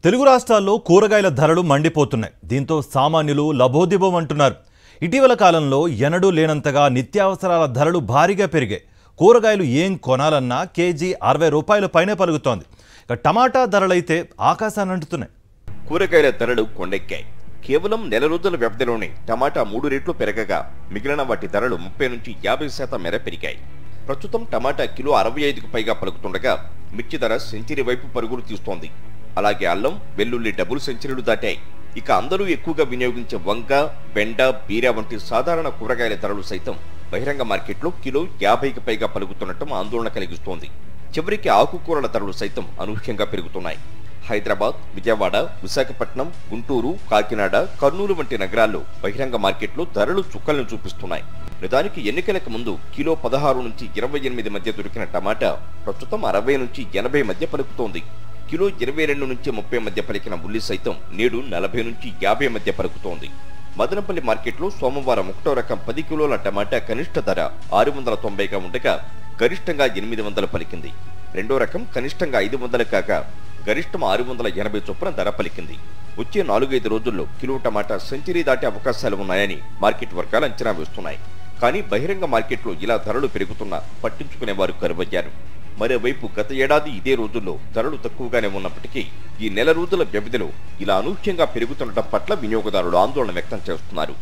తెలుగు రాష్ట్రాల్లో కూరగాయల ధరలు మండిపోతున్నాయి. దీంతో సామాన్యులు లబోదిబోం అంటున్నారు. ఇటీవల కాలంలో ఎన్నడూ లేనంతగా నిత్యావసరాల ధరలు భారీగా పెరిగాయి. కూరగాయలు ఏం కొనాలన్నా కేజీ 60 రూపాయల పైనే పలుకుతోంది. ఇక టమాటా ధరలైతే ఆకాశాన్ని అంటుతున్నాయి. కూరగాయల ధరలు కొండెక్కాయి. కేవలం నెల రోజుల వ్యవధిలోనే టమాటా 3 రెట్లు పెరగగా మిగిలిన వాటి ధరలు 30 నుంచి 50% మేర పెరిగాయి. ప్రస్తుతం టమాటా కిలో 65కు పైగా పలుకుతుండగా మిర్చి ధర సెంచరీ వైపు పరుగులు తీస్తోంది. అలాగే అల్లం, వెల్లుల్లి డబుల్ సెంచరీలు దాటాయి. ఇక అందరూ ఎక్కువగా వినియోగించే వంగ, బెండ, బీర వంటి సాధారణ కూరగాయల ధరలు సైతం బహిరంగ మార్కెట్లో కిలో 50కి పైగా పలుకుతుండటం ఆందోళన కలిగిస్తోంది. చివరికి ఆకుకూరల ధరలు సైతం అనూహ్యంగా పెరుగుతున్నాయి. హైదరాబాద్, విజయవాడ, విశాఖపట్నం, గుంటూరు, కాకినాడ, కర్నూలు వంటి నగరాల్లో బహిరంగ మార్కెట్లో ధరలు చుక్కలను చూపిస్తున్నాయి. నిజానికి ఎన్నికలకు ముందు కిలో 16 నుంచి 28 మధ్య దొరికిన టమాటా ప్రస్తుతం 60 నుంచి 80 మధ్య పలుకుతోంది. కిలో 22 నుంచి 30 మధ్య పలికిన ఉల్లి సైతం నేడు 40 నుంచి 50 మధ్య పలుకుతోంది. మదనపల్లి మార్కెట్లో సోమవారం 1వ రకం 10 కిలోల టమాటా కనిష్ట ధర 690గా ఉండగా గరిష్టంగా 800 పలికింది. 2వ రకం కనిష్టంగా 500 కాగా గరిష్టం 680 చొప్పున ధర పలికింది. వచ్చే 4-5 రోజుల్లో కిలో టమాటా సెంచరీ దాటే అవకాశాలు ఉన్నాయని మార్కెట్ వర్గాలు అంచనా వేస్తున్నాయి. కానీ బహిరంగ మార్కెట్లో ఇలా ధరలు పెరుగుతున్నా పట్టించుకునేవారు కరువయ్యారు. మరోవైపు గత ఏడాది ఇదే రోజుల్లో ధరలు తక్కువగానే ఉన్నప్పటికీ ఈ నెల రోజుల వ్యవధిలో ఇలా అనూహ్యంగా పెరుగుతుండటం పట్ల వినియోగదారులు ఆందోళన వ్యక్తం చేస్తున్నారు.